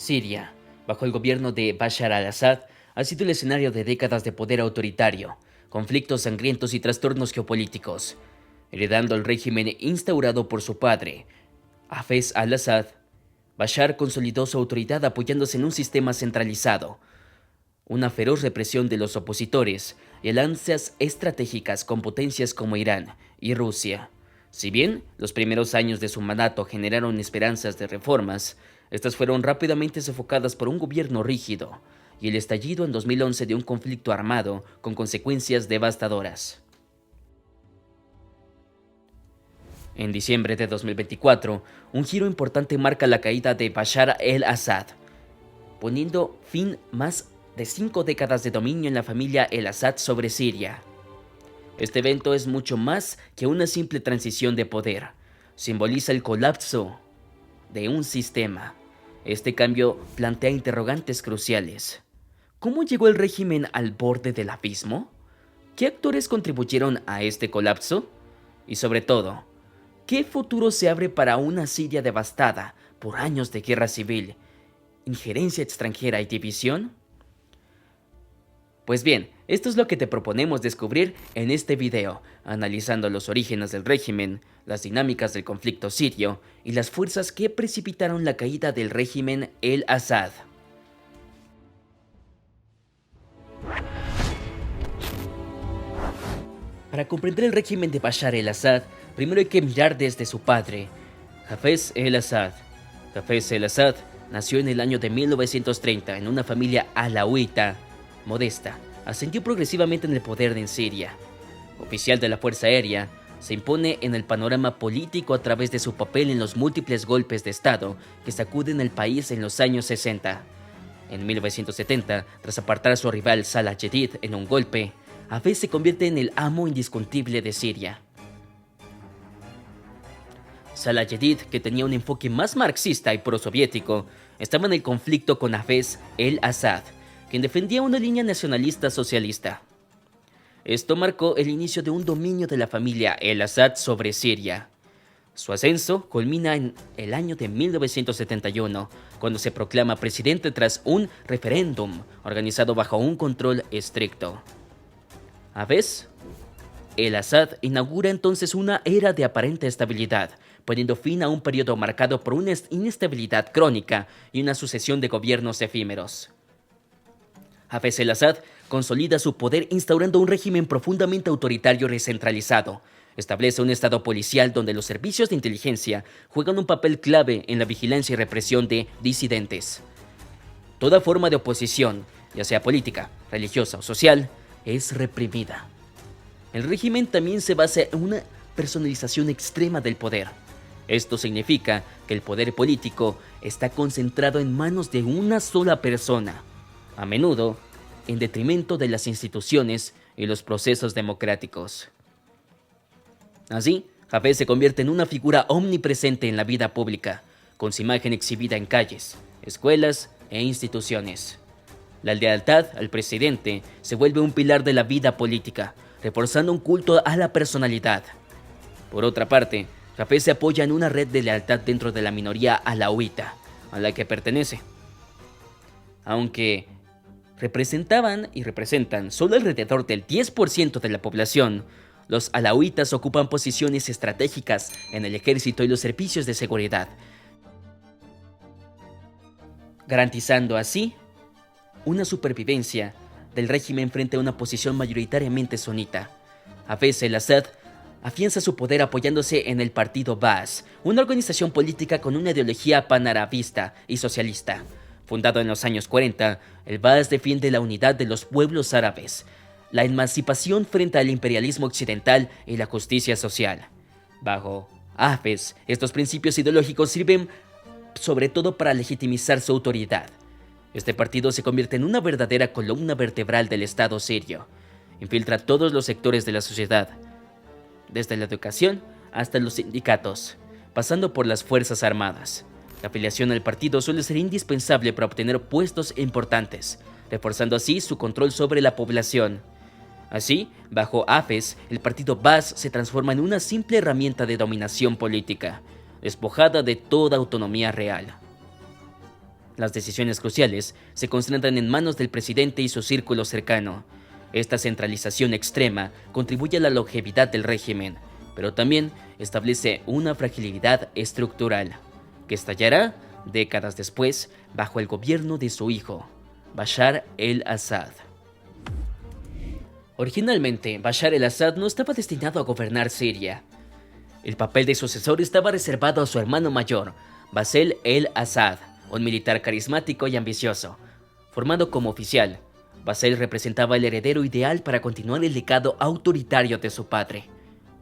Siria, bajo el gobierno de Bashar al-Assad, ha sido el escenario de décadas de poder autoritario, conflictos sangrientos y trastornos geopolíticos. Heredando el régimen instaurado por su padre, Hafez al-Assad, Bashar consolidó su autoridad apoyándose en un sistema centralizado, una feroz represión de los opositores y alianzas estratégicas con potencias como Irán y Rusia. Si bien los primeros años de su mandato generaron esperanzas de reformas, estas fueron rápidamente sofocadas por un gobierno rígido y el estallido en 2011 de un conflicto armado con consecuencias devastadoras. En diciembre de 2024, un giro importante marca la caída de Bashar el-Assad, poniendo fin más de 5 décadas de dominio en la familia el-Assad sobre Siria. Este evento es mucho más que una simple transición de poder. Simboliza el colapso de un sistema. Este cambio plantea interrogantes cruciales. ¿Cómo llegó el régimen al borde del abismo? ¿Qué actores contribuyeron a este colapso? Y sobre todo, ¿qué futuro se abre para una Siria devastada por años de guerra civil, injerencia extranjera y división? Pues bien, esto es lo que te proponemos descubrir en este video, analizando los orígenes del régimen, las dinámicas del conflicto sirio y las fuerzas que precipitaron la caída del régimen el-Assad. Para comprender el régimen de Bashar el-Assad, primero hay que mirar desde su padre, Hafez el-Assad. Hafez el-Assad nació en el año de 1930 en una familia alauita modesta. Ascendió progresivamente en el poder en Siria. Oficial de la Fuerza Aérea, se impone en el panorama político a través de su papel en los múltiples golpes de Estado que sacuden el país en los años 60. En 1970, tras apartar a su rival Salah Jedid en un golpe, Hafez se convierte en el amo indiscutible de Siria. Salah Jedid, que tenía un enfoque más marxista y prosoviético, estaba en el conflicto con Hafez el-Assad, quien defendía una línea nacionalista socialista. Esto marcó el inicio de un dominio de la familia el-Assad sobre Siria. Su ascenso culmina en el año de 1971, cuando se proclama presidente tras un referéndum organizado bajo un control estricto. Hafez el-Assad inaugura entonces una era de aparente estabilidad, poniendo fin a un periodo marcado por una inestabilidad crónica y una sucesión de gobiernos efímeros. Hafez el-Assad consolida su poder instaurando un régimen profundamente autoritario y recentralizado. Establece un estado policial donde los servicios de inteligencia juegan un papel clave en la vigilancia y represión de disidentes. Toda forma de oposición, ya sea política, religiosa o social, es reprimida. El régimen también se basa en una personalización extrema del poder. Esto significa que el poder político está concentrado en manos de una sola persona, a menudo en detrimento de las instituciones y los procesos democráticos. Así, Hafez se convierte en una figura omnipresente en la vida pública, con su imagen exhibida en calles, escuelas e instituciones. La lealtad al presidente se vuelve un pilar de la vida política, reforzando un culto a la personalidad. Por otra parte, Hafez se apoya en una red de lealtad dentro de la minoría alauita, a la que pertenece. Aunque representaban y representan solo alrededor del 10% de la población, los alauitas ocupan posiciones estratégicas en el ejército y los servicios de seguridad, garantizando así una supervivencia del régimen frente a una posición mayoritariamente sunita. Hafez el-Assad afianza su poder apoyándose en el partido Baas, una organización política con una ideología panarabista y socialista. Fundado en los años 40, el Baas defiende la unidad de los pueblos árabes, la emancipación frente al imperialismo occidental y la justicia social. Bajo Hafez, estos principios ideológicos sirven sobre todo para legitimizar su autoridad. Este partido se convierte en una verdadera columna vertebral del Estado sirio. Infiltra todos los sectores de la sociedad, desde la educación hasta los sindicatos, pasando por las Fuerzas Armadas. La afiliación al partido suele ser indispensable para obtener puestos importantes, reforzando así su control sobre la población. Así, bajo Hafez, el partido Baas se transforma en una simple herramienta de dominación política, despojada de toda autonomía real. Las decisiones cruciales se concentran en manos del presidente y su círculo cercano. Esta centralización extrema contribuye a la longevidad del régimen, pero también establece una fragilidad estructural, que estallará décadas después bajo el gobierno de su hijo, Bashar el-Assad. Originalmente, Bashar el-Assad no estaba destinado a gobernar Siria. El papel de sucesor estaba reservado a su hermano mayor, Bassel el-Assad, un militar carismático y ambicioso. Formado como oficial, Bassel representaba el heredero ideal para continuar el legado autoritario de su padre.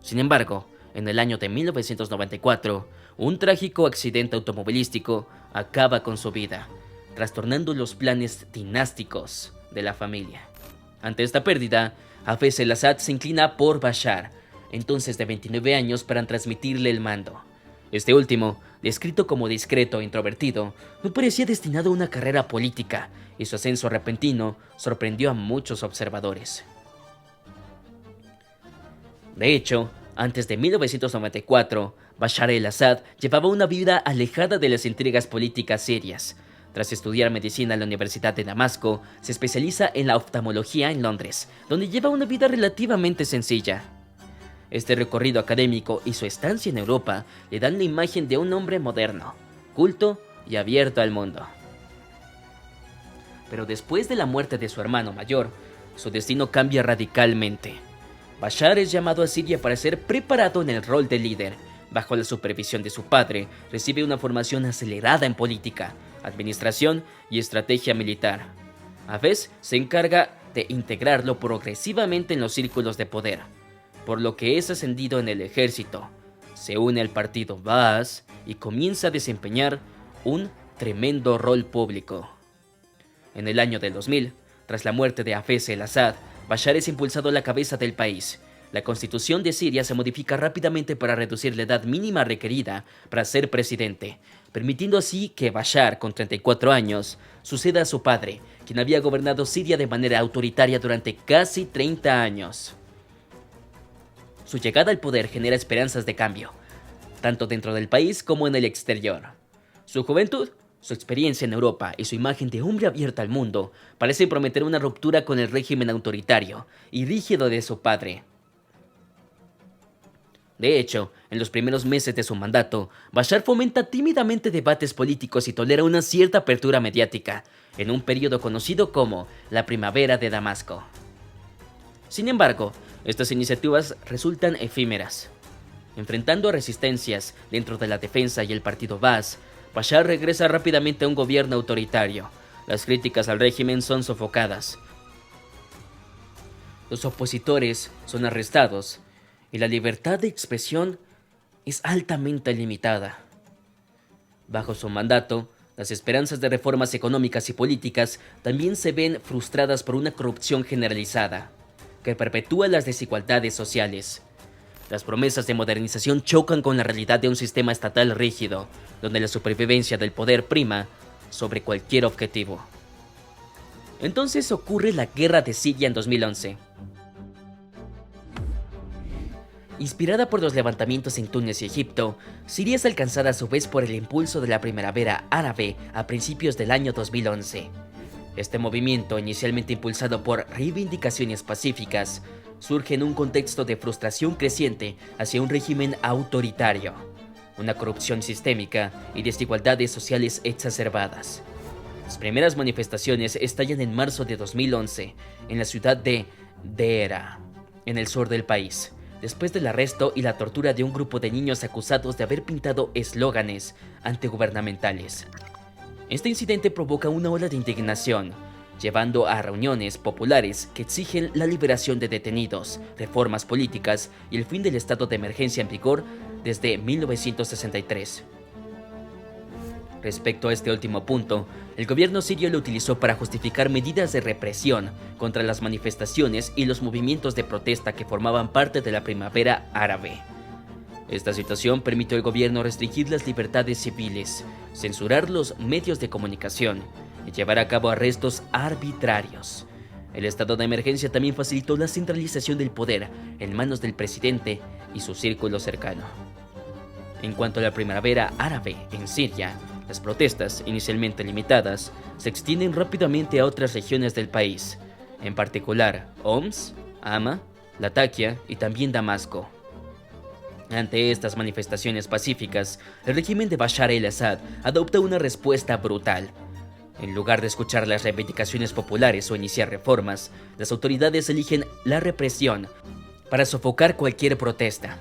Sin embargo, en el año de 1994, un trágico accidente automovilístico acaba con su vida, trastornando los planes dinásticos de la familia. Ante esta pérdida, Hafez el-Assad se inclina por Bashar, entonces de 29 años, para transmitirle el mando. Este último, descrito como discreto e introvertido, no parecía destinado a una carrera política, y su ascenso repentino sorprendió a muchos observadores. De hecho, antes de 1994, Bashar el-Assad llevaba una vida alejada de las intrigas políticas sirias. Tras estudiar medicina en la Universidad de Damasco, se especializa en la oftalmología en Londres, donde lleva una vida relativamente sencilla. Este recorrido académico y su estancia en Europa le dan la imagen de un hombre moderno, culto y abierto al mundo. Pero después de la muerte de su hermano mayor, su destino cambia radicalmente. Bashar es llamado a Siria para ser preparado en el rol de líder. Bajo la supervisión de su padre, recibe una formación acelerada en política, administración y estrategia militar. Hafez se encarga de integrarlo progresivamente en los círculos de poder, por lo que es ascendido en el ejército. Se une al partido Baas y comienza a desempeñar un tremendo rol público. En el año del 2000, tras la muerte de Hafez el-Assad, Bashar es impulsado a la cabeza del país. La constitución de Siria se modifica rápidamente para reducir la edad mínima requerida para ser presidente, permitiendo así que Bashar, con 34 años, suceda a su padre, quien había gobernado Siria de manera autoritaria durante casi 30 años. Su llegada al poder genera esperanzas de cambio, tanto dentro del país como en el exterior. Su juventud, su experiencia en Europa y su imagen de hombre abierto al mundo parecen prometer una ruptura con el régimen autoritario y rígido de su padre. De hecho, en los primeros meses de su mandato, Bashar fomenta tímidamente debates políticos y tolera una cierta apertura mediática, en un periodo conocido como la Primavera de Damasco. Sin embargo, estas iniciativas resultan efímeras. Enfrentando a resistencias dentro de la defensa y el partido Baas, Bashar regresa rápidamente a un gobierno autoritario. Las críticas al régimen son sofocadas. Los opositores son arrestados y la libertad de expresión es altamente limitada. Bajo su mandato, las esperanzas de reformas económicas y políticas también se ven frustradas por una corrupción generalizada, que perpetúa las desigualdades sociales. Las promesas de modernización chocan con la realidad de un sistema estatal rígido, donde la supervivencia del poder prima sobre cualquier objetivo. Entonces ocurre la Guerra de Siria en 2011. Inspirada por los levantamientos en Túnez y Egipto, Siria es alcanzada a su vez por el impulso de la primavera árabe a principios del año 2011. Este movimiento, inicialmente impulsado por reivindicaciones pacíficas, surge en un contexto de frustración creciente hacia un régimen autoritario, una corrupción sistémica y desigualdades sociales exacerbadas. Las primeras manifestaciones estallan en marzo de 2011 en la ciudad de Deera, en el sur del país, después del arresto y la tortura de un grupo de niños acusados de haber pintado eslóganes antigubernamentales. Este incidente provoca una ola de indignación, llevando a reuniones populares que exigen la liberación de detenidos, reformas políticas y el fin del estado de emergencia en vigor desde 1963. Respecto a este último punto, el gobierno sirio lo utilizó para justificar medidas de represión contra las manifestaciones y los movimientos de protesta que formaban parte de la primavera árabe. Esta situación permitió al gobierno restringir las libertades civiles, censurar los medios de comunicación y llevar a cabo arrestos arbitrarios. El estado de emergencia también facilitó la centralización del poder en manos del presidente y su círculo cercano. En cuanto a la primavera árabe en Siria, Las protestas, inicialmente limitadas, se extienden rápidamente a otras regiones del país, en particular Homs, Hama, Latakia y también Damasco. Ante estas manifestaciones pacíficas, el régimen de Bashar el-Assad adopta una respuesta brutal. En lugar de escuchar las reivindicaciones populares o iniciar reformas, las autoridades eligen la represión para sofocar cualquier protesta.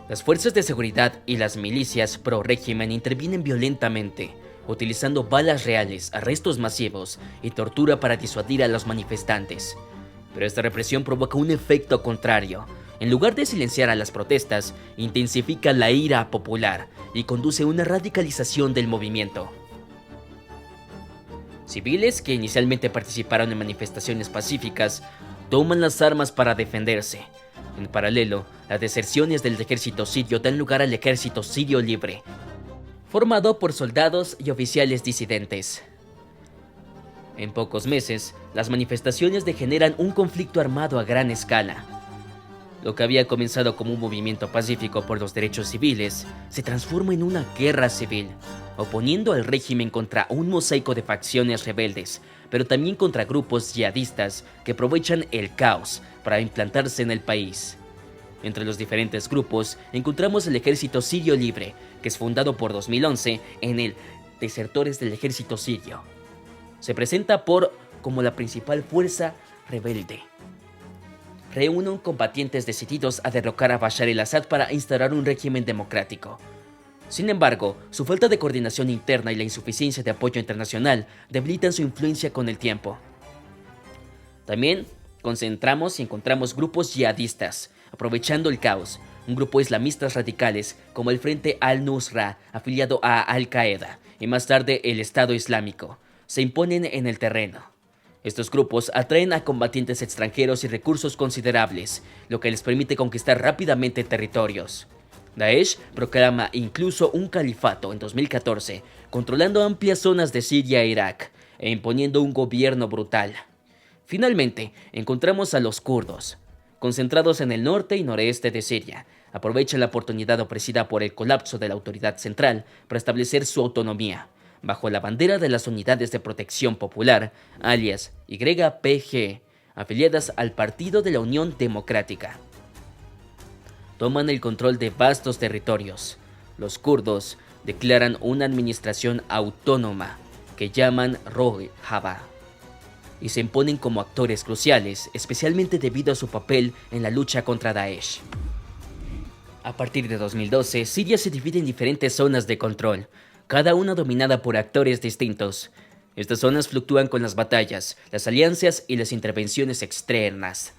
Las fuerzas de seguridad y las milicias pro-régimen intervienen violentamente, utilizando balas reales, arrestos masivos y tortura para disuadir a los manifestantes. Pero esta represión provoca un efecto contrario. En lugar de silenciar a las protestas, intensifica la ira popular y conduce a una radicalización del movimiento. Civiles que inicialmente participaron en manifestaciones pacíficas toman las armas para defenderse. En paralelo, las deserciones del ejército sirio dan lugar al ejército sirio libre, formado por soldados y oficiales disidentes. En pocos meses, las manifestaciones degeneran un conflicto armado a gran escala. Lo que había comenzado como un movimiento pacífico por los derechos civiles se transforma en una guerra civil, oponiendo al régimen contra un mosaico de facciones rebeldes, pero también contra grupos yihadistas que aprovechan el caos para implantarse en el país. Entre los diferentes grupos encontramos el Ejército Sirio Libre, que es fundado por 2011 en el Desertores del Ejército Sirio. Se presenta como la principal fuerza rebelde. Reúnen combatientes decididos a derrocar a Bashar el-Assad para instaurar un régimen democrático. Sin embargo, su falta de coordinación interna y la insuficiencia de apoyo internacional debilitan su influencia con el tiempo. También encontramos grupos yihadistas, aprovechando el caos, un grupo islamistas radicales como el Frente al-Nusra, afiliado a Al-Qaeda, y más tarde el Estado Islámico, se imponen en el terreno. Estos grupos atraen a combatientes extranjeros y recursos considerables, lo que les permite conquistar rápidamente territorios. Daesh proclama incluso un califato en 2014, controlando amplias zonas de Siria e Irak, e imponiendo un gobierno brutal. Finalmente, encontramos a los kurdos, concentrados en el norte y noreste de Siria. Aprovechan la oportunidad ofrecida por el colapso de la autoridad central para establecer su autonomía, bajo la bandera de las Unidades de Protección Popular, alias YPG, afiliadas al Partido de la Unión Democrática. Toman el control de vastos territorios. Los kurdos declaran una administración autónoma que llaman Rojava y se imponen como actores cruciales, especialmente debido a su papel en la lucha contra Daesh. A partir de 2012, Siria se divide en diferentes zonas de control, cada una dominada por actores distintos. Estas zonas fluctúan con las batallas, las alianzas y las intervenciones externas.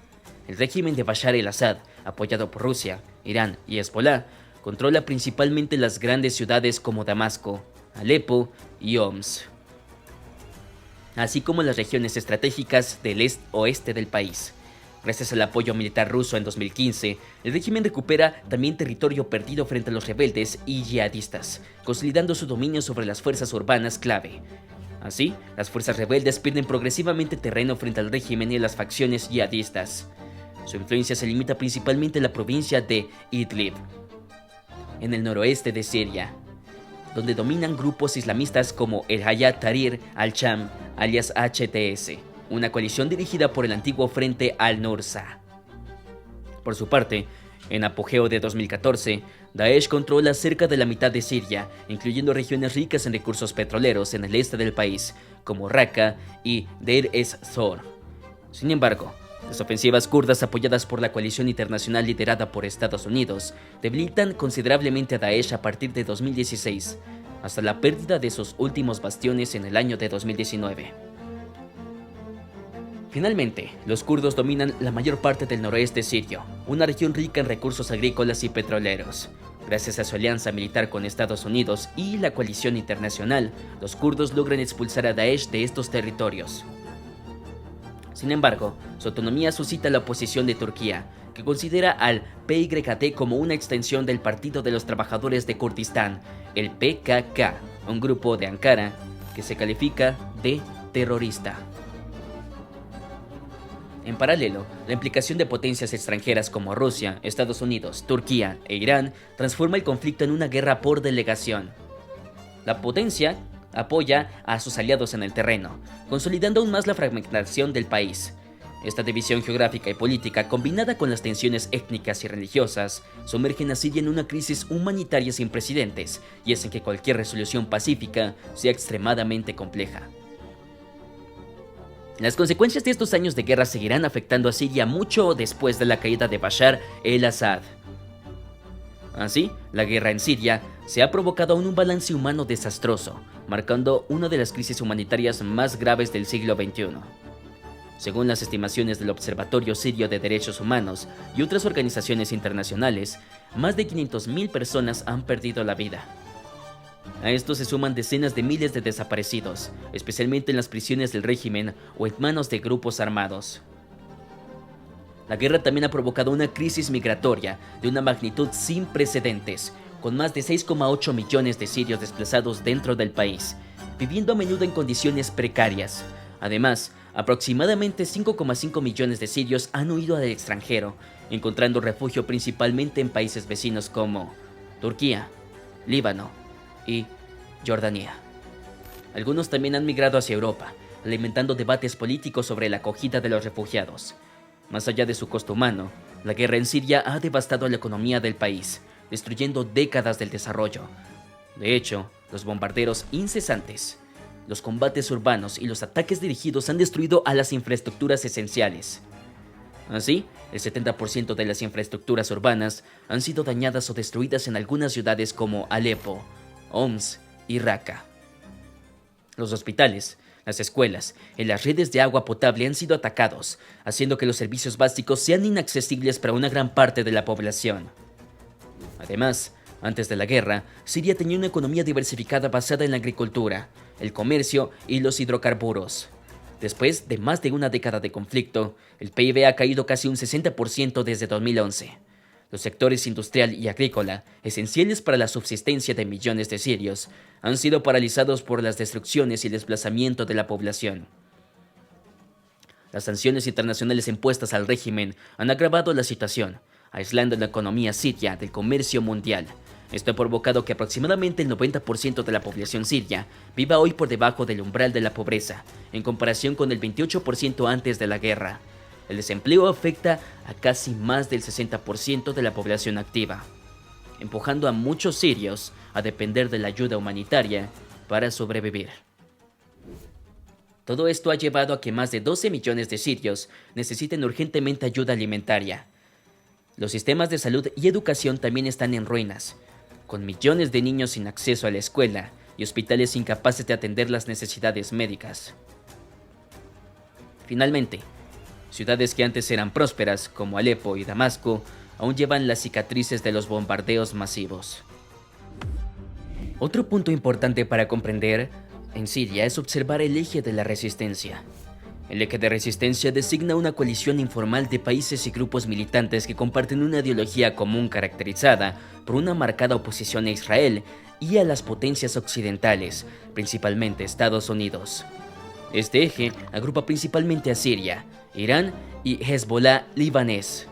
El régimen de Bashar el-Assad, apoyado por Rusia, Irán y Hezbollah, controla principalmente las grandes ciudades como Damasco, Alepo y Homs, así como las regiones estratégicas del oeste del país. Gracias al apoyo militar ruso en 2015, el régimen recupera también territorio perdido frente a los rebeldes y yihadistas, consolidando su dominio sobre las fuerzas urbanas clave. Así, las fuerzas rebeldes pierden progresivamente terreno frente al régimen y a las facciones yihadistas. Su influencia se limita principalmente a la provincia de Idlib, en el noroeste de Siria, donde dominan grupos islamistas como el Hayat Tahrir al-Sham, alias HTS, una coalición dirigida por el antiguo Frente al-Nusra. Por su parte, en apogeo de 2014, Daesh controla cerca de la mitad de Siria, incluyendo regiones ricas en recursos petroleros en el este del país, como Raqqa y Deir ez-Zor. Sin embargo, las ofensivas kurdas apoyadas por la coalición internacional liderada por Estados Unidos debilitan considerablemente a Daesh a partir de 2016, hasta la pérdida de sus últimos bastiones en el año de 2019. Finalmente, los kurdos dominan la mayor parte del noroeste sirio, una región rica en recursos agrícolas y petroleros. Gracias a su alianza militar con Estados Unidos y la coalición internacional, los kurdos logran expulsar a Daesh de estos territorios. Sin embargo, su autonomía suscita la oposición de Turquía, que considera al PYD como una extensión del Partido de los Trabajadores de Kurdistán, el PKK, un grupo de Ankara que se califica de terrorista. En paralelo, la implicación de potencias extranjeras como Rusia, Estados Unidos, Turquía e Irán transforma el conflicto en una guerra por delegación. La potencia apoya a sus aliados en el terreno, consolidando aún más la fragmentación del país. Esta división geográfica y política, combinada con las tensiones étnicas y religiosas, sumergen a Siria en una crisis humanitaria sin precedentes y hacen que cualquier resolución pacífica sea extremadamente compleja. Las consecuencias de estos años de guerra seguirán afectando a Siria mucho después de la caída de Bashar el-Assad. Así, la guerra en Siria se ha provocado aún un balance humano desastroso, marcando una de las crisis humanitarias más graves del siglo XXI. Según las estimaciones del Observatorio Sirio de Derechos Humanos y otras organizaciones internacionales, más de 500.000 personas han perdido la vida. A esto se suman decenas de miles de desaparecidos, especialmente en las prisiones del régimen o en manos de grupos armados. La guerra también ha provocado una crisis migratoria de una magnitud sin precedentes, con más de 6,8 millones de sirios desplazados dentro del país, viviendo a menudo en condiciones precarias. Además, aproximadamente 5,5 millones de sirios han huido al extranjero, encontrando refugio principalmente en países vecinos como Turquía, Líbano y Jordania. Algunos también han migrado hacia Europa, alimentando debates políticos sobre la acogida de los refugiados. Más allá de su costo humano, la guerra en Siria ha devastado la economía del país, destruyendo décadas del desarrollo. De hecho, los bombardeos incesantes, los combates urbanos y los ataques dirigidos han destruido a las infraestructuras esenciales. Así, el 70% de las infraestructuras urbanas han sido dañadas o destruidas en algunas ciudades como Alepo, Homs y Raqqa. Los hospitales, las escuelas y las redes de agua potable han sido atacados, haciendo que los servicios básicos sean inaccesibles para una gran parte de la población. Además, antes de la guerra, Siria tenía una economía diversificada basada en la agricultura, el comercio y los hidrocarburos. Después de más de una década de conflicto, el PIB ha caído casi un 60% desde 2011. Los sectores industrial y agrícola, esenciales para la subsistencia de millones de sirios, han sido paralizados por las destrucciones y el desplazamiento de la población. Las sanciones internacionales impuestas al régimen han agravado la situación, aislando la economía siria del comercio mundial. Esto ha provocado que aproximadamente el 90% de la población siria viva hoy por debajo del umbral de la pobreza, en comparación con el 28% antes de la guerra. El desempleo afecta a casi más del 60% de la población activa, empujando a muchos sirios a depender de la ayuda humanitaria para sobrevivir. Todo esto ha llevado a que más de 12 millones de sirios necesiten urgentemente ayuda alimentaria. Los sistemas de salud y educación también están en ruinas, con millones de niños sin acceso a la escuela y hospitales incapaces de atender las necesidades médicas. Finalmente, ciudades que antes eran prósperas, como Alepo y Damasco, aún llevan las cicatrices de los bombardeos masivos. Otro punto importante para comprender en Siria es observar el eje de la resistencia. El eje de resistencia designa una coalición informal de países y grupos militantes que comparten una ideología común caracterizada por una marcada oposición a Israel y a las potencias occidentales, principalmente Estados Unidos. Este eje agrupa principalmente a Siria, Irán y Hezbollah libanés,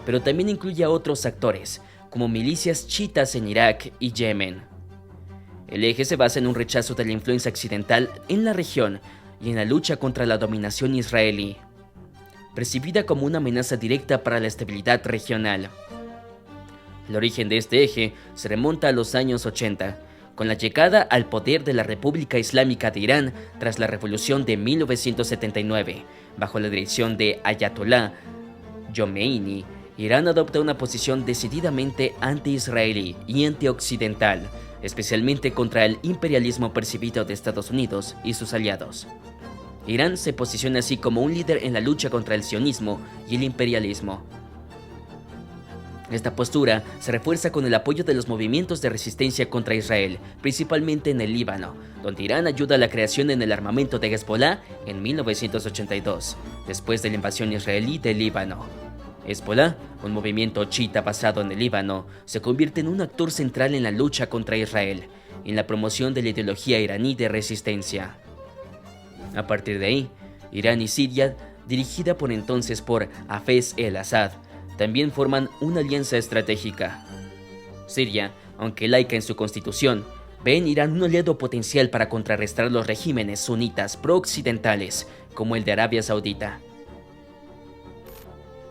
pero también incluye a otros actores, como milicias chiitas en Irak y Yemen. El eje se basa en un rechazo de la influencia occidental en la región y en la lucha contra la dominación israelí, percibida como una amenaza directa para la estabilidad regional. El origen de este eje se remonta a los años 80, con la llegada al poder de la República Islámica de Irán tras la revolución de 1979. Bajo la dirección de Ayatollah Khomeini, Irán adopta una posición decididamente anti-israelí y anti-occidental, especialmente contra el imperialismo percibido de Estados Unidos y sus aliados. Irán se posiciona así como un líder en la lucha contra el sionismo y el imperialismo. Esta postura se refuerza con el apoyo de los movimientos de resistencia contra Israel, principalmente en el Líbano, donde Irán ayuda a la creación en el armamento de Hezbollah en 1982, después de la invasión israelí del Líbano. Hezbollah, un movimiento chiita basado en el Líbano, se convierte en un actor central en la lucha contra Israel y en la promoción de la ideología iraní de resistencia. A partir de ahí, Irán y Siria, dirigida por entonces por Hafez el-Assad, también forman una alianza estratégica. Siria, aunque laica en su constitución, ve en Irán un aliado potencial para contrarrestar los regímenes sunitas pro-occidentales, como el de Arabia Saudita.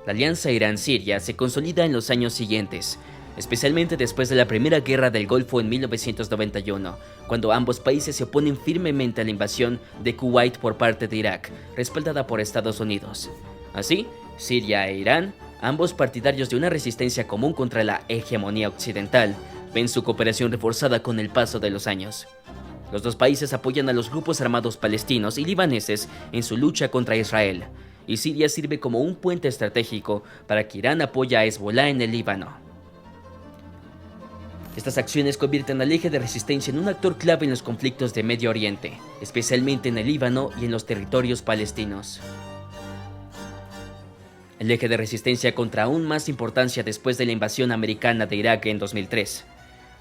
La alianza Irán-Siria se consolida en los años siguientes, especialmente después de la Primera Guerra del Golfo en 1991, cuando ambos países se oponen firmemente a la invasión de Kuwait por parte de Irak, respaldada por Estados Unidos. Así, Siria e Irán, ambos partidarios de una resistencia común contra la hegemonía occidental, ven su cooperación reforzada con el paso de los años. Los dos países apoyan a los grupos armados palestinos y libaneses en su lucha contra Israel, y Siria sirve como un puente estratégico para que Irán apoye a Hezbollah en el Líbano. Estas acciones convierten al eje de resistencia en un actor clave en los conflictos de Medio Oriente, especialmente en el Líbano y en los territorios palestinos. El eje de resistencia contra aún más importancia después de la invasión americana de Irak en 2003.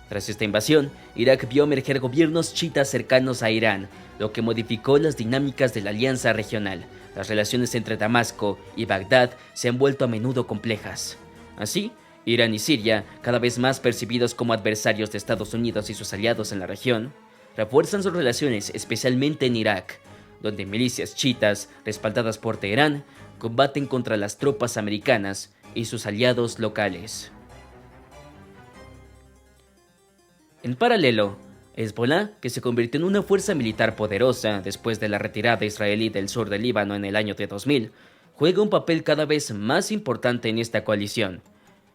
Tras esta invasión, Irak vio emerger gobiernos chiitas cercanos a Irán, lo que modificó las dinámicas de la alianza regional. Las relaciones entre Damasco y Bagdad se han vuelto a menudo complejas. Así, Irán y Siria, cada vez más percibidos como adversarios de Estados Unidos y sus aliados en la región, refuerzan sus relaciones especialmente en Irak, donde milicias chiitas, respaldadas por Teherán, combaten contra las tropas americanas y sus aliados locales. En paralelo, Hezbollah, que se convirtió en una fuerza militar poderosa después de la retirada israelí del sur del Líbano en el año de 2000, juega un papel cada vez más importante en esta coalición.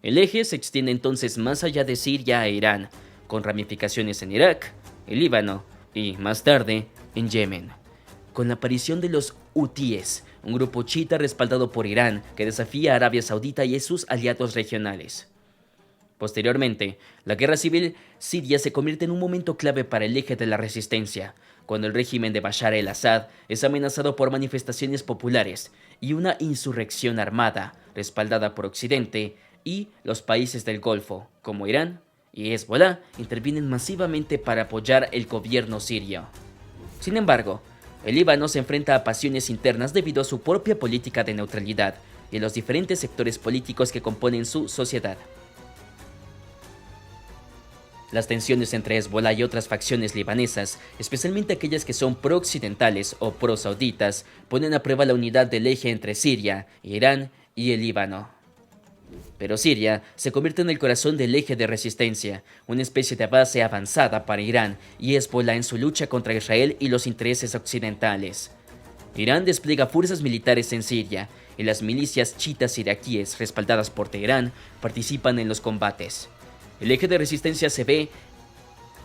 El eje se extiende entonces más allá de Siria e Irán, con ramificaciones en Irak, el Líbano y, más tarde, en Yemen. Con la aparición de los hutíes, un grupo chiita respaldado por Irán que desafía a Arabia Saudita y a sus aliados regionales. Posteriormente, la guerra civil siria se convierte en un momento clave para el eje de la resistencia, cuando el régimen de Bashar el-Assad es amenazado por manifestaciones populares y una insurrección armada respaldada por Occidente, y los países del Golfo, como Irán y Hezbollah, intervienen masivamente para apoyar el gobierno sirio. Sin embargo, el Líbano se enfrenta a pasiones internas debido a su propia política de neutralidad y a los diferentes sectores políticos que componen su sociedad. Las tensiones entre Hezbollah y otras facciones libanesas, especialmente aquellas que son pro-occidentales o pro-sauditas, ponen a prueba la unidad del eje entre Siria, Irán y el Líbano. Pero Siria se convierte en el corazón del eje de resistencia, una especie de base avanzada para Irán y Hezbollah en su lucha contra Israel y los intereses occidentales. Irán despliega fuerzas militares en Siria, y las milicias chiitas iraquíes, respaldadas por Teherán, participan en los combates. El eje de resistencia se ve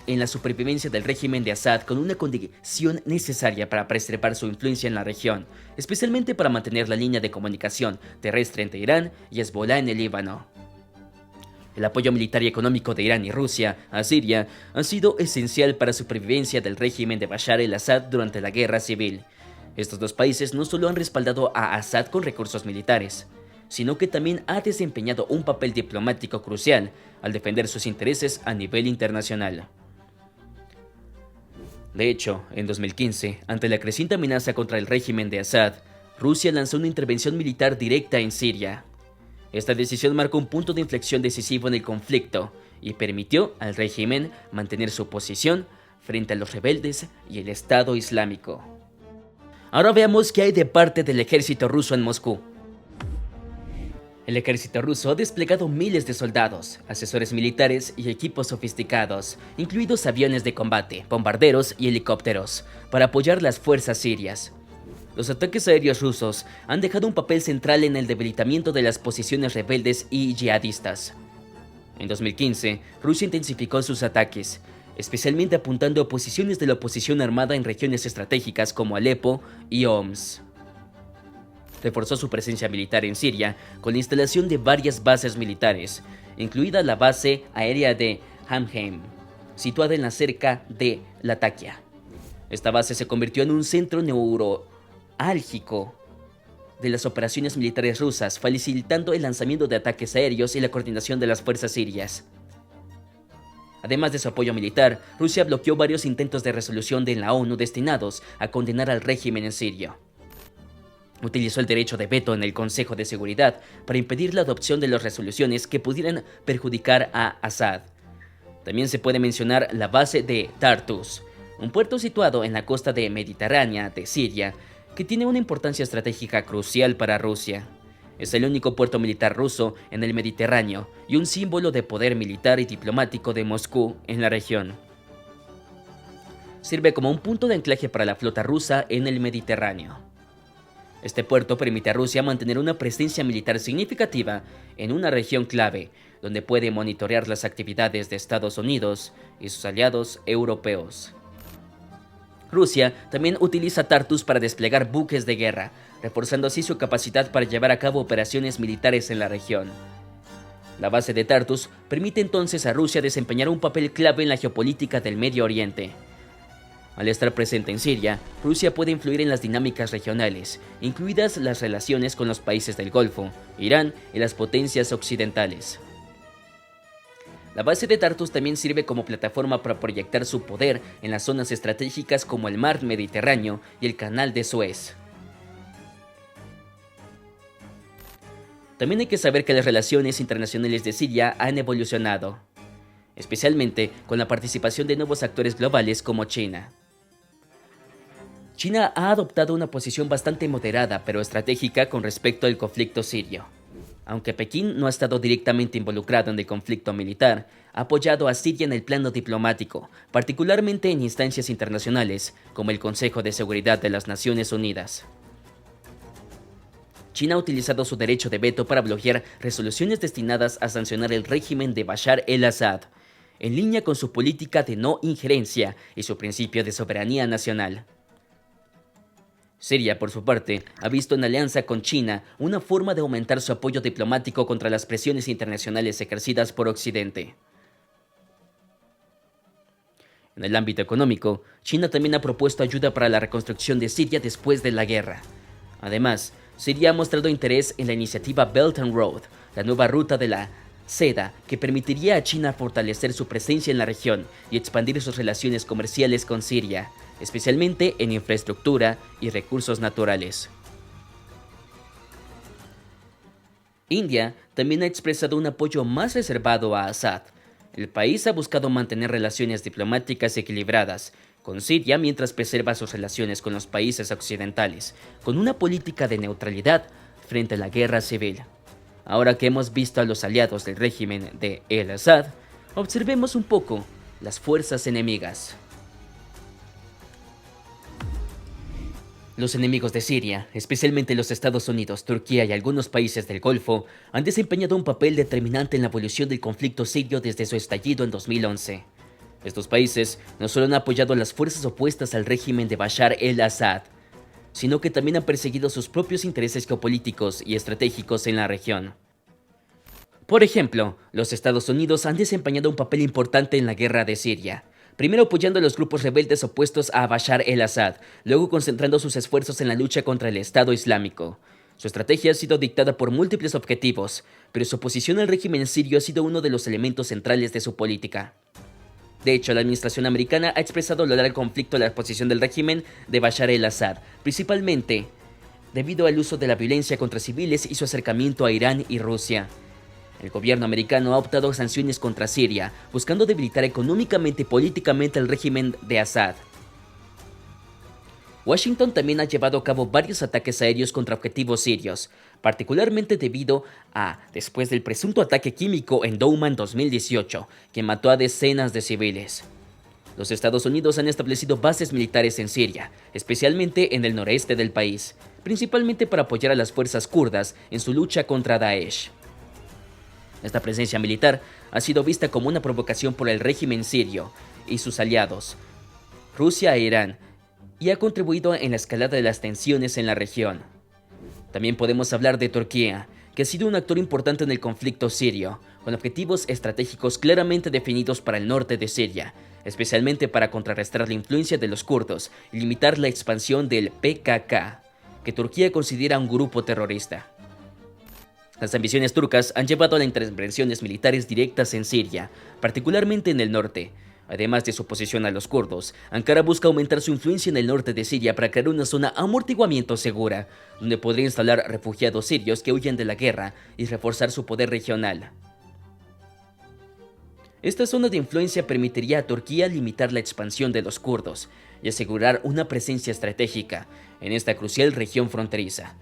en la supervivencia del régimen de Assad con una condición necesaria para preservar su influencia en la región, especialmente para mantener la línea de comunicación terrestre entre Irán y Hezbollah en el Líbano. El apoyo militar y económico de Irán y Rusia a Siria ha sido esencial para la supervivencia del régimen de Bashar el-Assad durante la guerra civil. Estos dos países no solo han respaldado a Assad con recursos militares, sino que también ha desempeñado un papel diplomático crucial al defender sus intereses a nivel internacional. De hecho, en 2015, ante la creciente amenaza contra el régimen de Assad, Rusia lanzó una intervención militar directa en Siria. Esta decisión marcó un punto de inflexión decisivo en el conflicto y permitió al régimen mantener su posición frente a los rebeldes y el Estado Islámico. Ahora veamos qué hay de parte del ejército ruso en Moscú. El ejército ruso ha desplegado miles de soldados, asesores militares y equipos sofisticados, incluidos aviones de combate, bombarderos y helicópteros, para apoyar las fuerzas sirias. Los ataques aéreos rusos han dejado un papel central en el debilitamiento de las posiciones rebeldes y yihadistas. En 2015, Rusia intensificó sus ataques, especialmente apuntando a posiciones de la oposición armada en regiones estratégicas como Alepo y Homs. Reforzó su presencia militar en Siria con la instalación de varias bases militares, incluida la base aérea de Hamheim, situada en la cerca de Latakia. Esta base se convirtió en un centro neurálgico de las operaciones militares rusas, facilitando el lanzamiento de ataques aéreos y la coordinación de las fuerzas sirias. Además de su apoyo militar, Rusia bloqueó varios intentos de resolución de la ONU destinados a condenar al régimen en sirio. Utilizó el derecho de veto en el Consejo de Seguridad para impedir la adopción de las resoluciones que pudieran perjudicar a Assad. También se puede mencionar la base de Tartus, un puerto situado en la costa mediterránea de Siria, que tiene una importancia estratégica crucial para Rusia. Es el único puerto militar ruso en el Mediterráneo y un símbolo de poder militar y diplomático de Moscú en la región. Sirve como un punto de anclaje para la flota rusa en el Mediterráneo. Este puerto permite a Rusia mantener una presencia militar significativa en una región clave, donde puede monitorear las actividades de Estados Unidos y sus aliados europeos. Rusia también utiliza Tartus para desplegar buques de guerra, reforzando así su capacidad para llevar a cabo operaciones militares en la región. La base de Tartus permite entonces a Rusia desempeñar un papel clave en la geopolítica del Medio Oriente. Al estar presente en Siria, Rusia puede influir en las dinámicas regionales, incluidas las relaciones con los países del Golfo, Irán y las potencias occidentales. La base de Tartus también sirve como plataforma para proyectar su poder en las zonas estratégicas como el mar Mediterráneo y el canal de Suez. También hay que saber que las relaciones internacionales de Siria han evolucionado, especialmente con la participación de nuevos actores globales como China. China ha adoptado una posición bastante moderada pero estratégica con respecto al conflicto sirio. Aunque Pekín no ha estado directamente involucrado en el conflicto militar, ha apoyado a Siria en el plano diplomático, particularmente en instancias internacionales, como el Consejo de Seguridad de las Naciones Unidas. China ha utilizado su derecho de veto para bloquear resoluciones destinadas a sancionar el régimen de Bashar el-Assad, en línea con su política de no injerencia y su principio de soberanía nacional. Siria, por su parte, ha visto en alianza con China una forma de aumentar su apoyo diplomático contra las presiones internacionales ejercidas por Occidente. En el ámbito económico, China también ha propuesto ayuda para la reconstrucción de Siria después de la guerra. Además, Siria ha mostrado interés en la iniciativa Belt and Road, la nueva ruta de la seda que permitiría a China fortalecer su presencia en la región y expandir sus relaciones comerciales con Siria, especialmente en infraestructura y recursos naturales. India también ha expresado un apoyo más reservado a Assad. El país ha buscado mantener relaciones diplomáticas equilibradas con Siria mientras preserva sus relaciones con los países occidentales, con una política de neutralidad frente a la guerra civil. Ahora que hemos visto a los aliados del régimen de el-Assad, observemos un poco las fuerzas enemigas. Los enemigos de Siria, especialmente los Estados Unidos, Turquía y algunos países del Golfo, han desempeñado un papel determinante en la evolución del conflicto sirio desde su estallido en 2011. Estos países no solo han apoyado a las fuerzas opuestas al régimen de Bashar el-Assad, sino que también han perseguido sus propios intereses geopolíticos y estratégicos en la región. Por ejemplo, los Estados Unidos han desempeñado un papel importante en la guerra de Siria, primero apoyando a los grupos rebeldes opuestos a Bashar el-Assad, luego concentrando sus esfuerzos en la lucha contra el Estado Islámico. Su estrategia ha sido dictada por múltiples objetivos, pero su oposición al régimen sirio ha sido uno de los elementos centrales de su política. De hecho, la administración americana ha expresado lo largo del conflicto la posición del régimen de Bashar el-Assad, principalmente debido al uso de la violencia contra civiles y su acercamiento a Irán y Rusia. El gobierno americano ha optado a sanciones contra Siria, buscando debilitar económicamente y políticamente al régimen de Assad. Washington también ha llevado a cabo varios ataques aéreos contra objetivos sirios, particularmente debido a después del presunto ataque químico en Douma en 2018, que mató a decenas de civiles. Los Estados Unidos han establecido bases militares en Siria, especialmente en el noreste del país, principalmente para apoyar a las fuerzas kurdas en su lucha contra Daesh. Esta presencia militar ha sido vista como una provocación por el régimen sirio y sus aliados, Rusia e Irán, y ha contribuido en la escalada de las tensiones en la región. También podemos hablar de Turquía, que ha sido un actor importante en el conflicto sirio, con objetivos estratégicos claramente definidos para el norte de Siria, especialmente para contrarrestar la influencia de los kurdos y limitar la expansión del PKK, que Turquía considera un grupo terrorista. Las ambiciones turcas han llevado a las intervenciones militares directas en Siria, particularmente en el norte. Además de su oposición a los kurdos, Ankara busca aumentar su influencia en el norte de Siria para crear una zona de amortiguamiento segura, donde podría instalar refugiados sirios que huyen de la guerra y reforzar su poder regional. Esta zona de influencia permitiría a Turquía limitar la expansión de los kurdos y asegurar una presencia estratégica en esta crucial región fronteriza.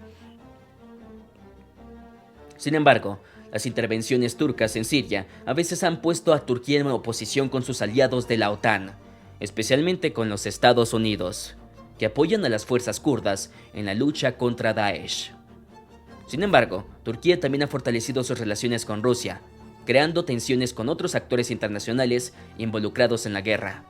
Sin embargo, las intervenciones turcas en Siria a veces han puesto a Turquía en oposición con sus aliados de la OTAN, especialmente con los Estados Unidos, que apoyan a las fuerzas kurdas en la lucha contra Daesh. Sin embargo, Turquía también ha fortalecido sus relaciones con Rusia, creando tensiones con otros actores internacionales involucrados en la guerra.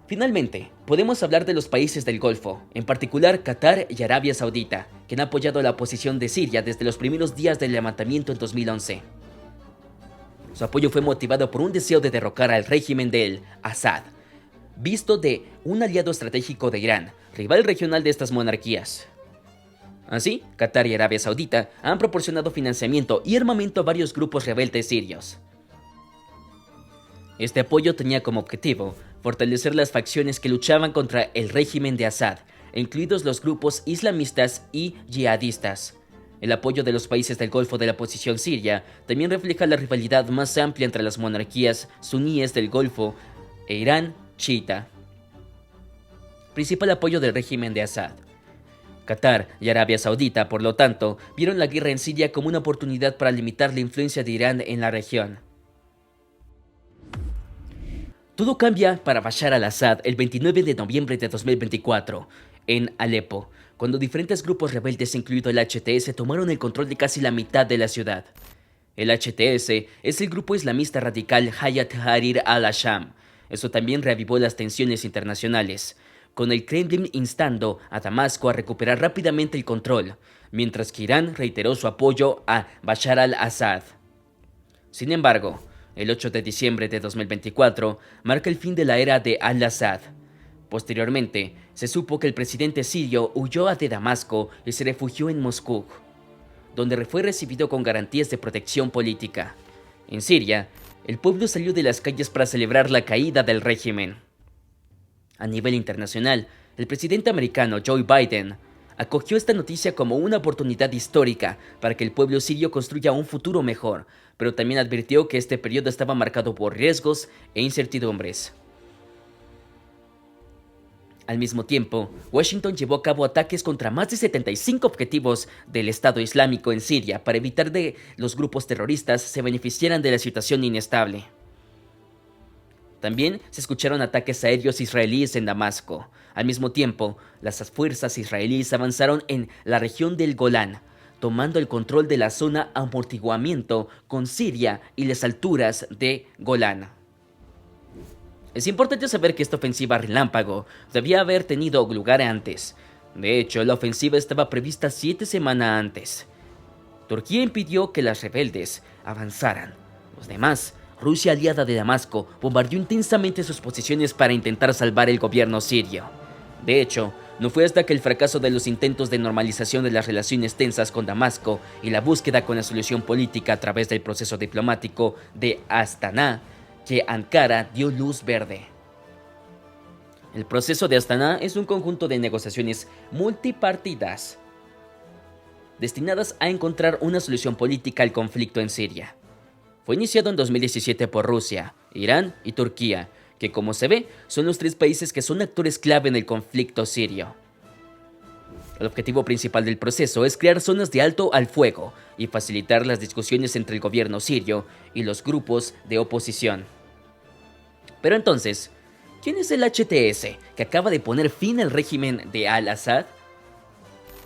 Finalmente, podemos hablar de los países del Golfo, en particular Qatar y Arabia Saudita, que han apoyado la oposición de Siria desde los primeros días del levantamiento en 2011. Su apoyo fue motivado por un deseo de derrocar al régimen de Assad, visto de un aliado estratégico de Irán, rival regional de estas monarquías. Así, Qatar y Arabia Saudita han proporcionado financiamiento y armamento a varios grupos rebeldes sirios. Este apoyo tenía como objetivo fortalecer las facciones que luchaban contra el régimen de Assad, incluidos los grupos islamistas y yihadistas. El apoyo de los países del Golfo de la oposición siria también refleja la rivalidad más amplia entre las monarquías suníes del Golfo e Irán chiita. Principal apoyo del régimen de Assad. Qatar y Arabia Saudita, por lo tanto, vieron la guerra en Siria como una oportunidad para limitar la influencia de Irán en la región. Todo cambia para Bashar al-Assad el 29 de noviembre de 2024, en Alepo, cuando diferentes grupos rebeldes, incluido el HTS, tomaron el control de casi la mitad de la ciudad. El HTS es el grupo islamista radical Hayat Tahrir al-Sham. Eso también reavivó las tensiones internacionales, con el Kremlin instando a Damasco a recuperar rápidamente el control, mientras que Irán reiteró su apoyo a Bashar al-Assad. Sin embargo, el 8 de diciembre de 2024 marca el fin de la era de al-Assad. Posteriormente, se supo que el presidente sirio huyó de Damasco y se refugió en Moscú, donde fue recibido con garantías de protección política. En Siria, el pueblo salió de las calles para celebrar la caída del régimen. A nivel internacional, el presidente americano Joe Biden acogió esta noticia como una oportunidad histórica para que el pueblo sirio construya un futuro mejor, pero también advirtió que este periodo estaba marcado por riesgos e incertidumbres. Al mismo tiempo, Washington llevó a cabo ataques contra más de 75 objetivos del Estado Islámico en Siria para evitar que los grupos terroristas se beneficiaran de la situación inestable. También se escucharon ataques aéreos israelíes en Damasco. Al mismo tiempo, las fuerzas israelíes avanzaron en la región del Golán, tomando el control de la zona amortiguamiento con Siria y las alturas de Golán. Es importante saber que esta ofensiva relámpago debía haber tenido lugar antes. De hecho, la ofensiva estaba prevista 7 semanas antes. Turquía impidió que las rebeldes avanzaran. Los demás, Rusia, aliada de Damasco, bombardeó intensamente sus posiciones para intentar salvar el gobierno sirio. De hecho, no fue hasta que el fracaso de los intentos de normalización de las relaciones tensas con Damasco y la búsqueda con la solución política a través del proceso diplomático de Astana que Ankara dio luz verde. El proceso de Astana es un conjunto de negociaciones multipartidas destinadas a encontrar una solución política al conflicto en Siria. Fue iniciado en 2017 por Rusia, Irán y Turquía, que como se ve, son los 3 países que son actores clave en el conflicto sirio. El objetivo principal del proceso es crear zonas de alto al fuego y facilitar las discusiones entre el gobierno sirio y los grupos de oposición. Pero entonces, ¿quién es el HTS que acaba de poner fin al régimen de al-Assad?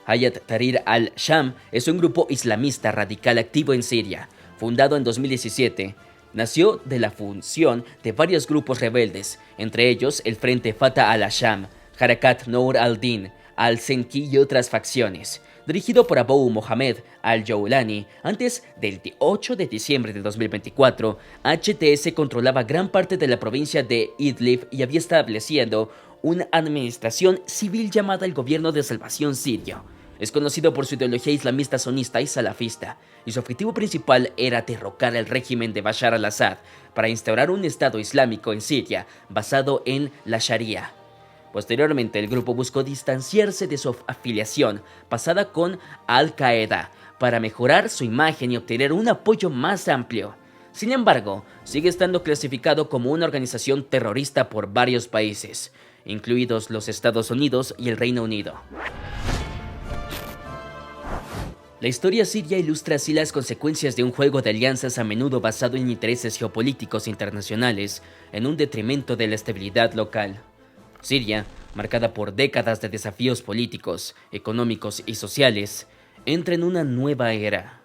Hayat Tahrir al-Sham es un grupo islamista radical activo en Siria, fundado en 2017. Nació de la fusión de varios grupos rebeldes, entre ellos el Frente Fatah al-Sham, Harakat Nour al-Din, al-Senki y otras facciones. Dirigido por Abu Mohammed al-Jawlani, antes del 8 de diciembre de 2024, HTS controlaba gran parte de la provincia de Idlib y había establecido una administración civil llamada el Gobierno de Salvación Sirio. Es conocido por su ideología islamista sonista y salafista, y su objetivo principal era derrocar el régimen de Bashar al-Assad para instaurar un Estado islámico en Siria basado en la Sharia. Posteriormente, el grupo buscó distanciarse de su afiliación pasada con Al-Qaeda para mejorar su imagen y obtener un apoyo más amplio. Sin embargo, sigue estando clasificado como una organización terrorista por varios países, incluidos los Estados Unidos y el Reino Unido. La historia siria ilustra así las consecuencias de un juego de alianzas a menudo basado en intereses geopolíticos internacionales, en un detrimento de la estabilidad local. Siria, marcada por décadas de desafíos políticos, económicos y sociales, entra en una nueva era.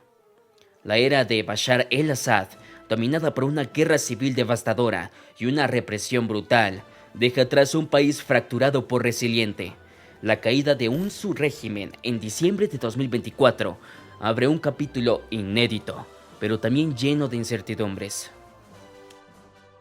La era de Bashar el-Assad, dominada por una guerra civil devastadora y una represión brutal, deja atrás un país fracturado por resiliente. La caída de su régimen en diciembre de 2024 abre un capítulo inédito, pero también lleno de incertidumbres.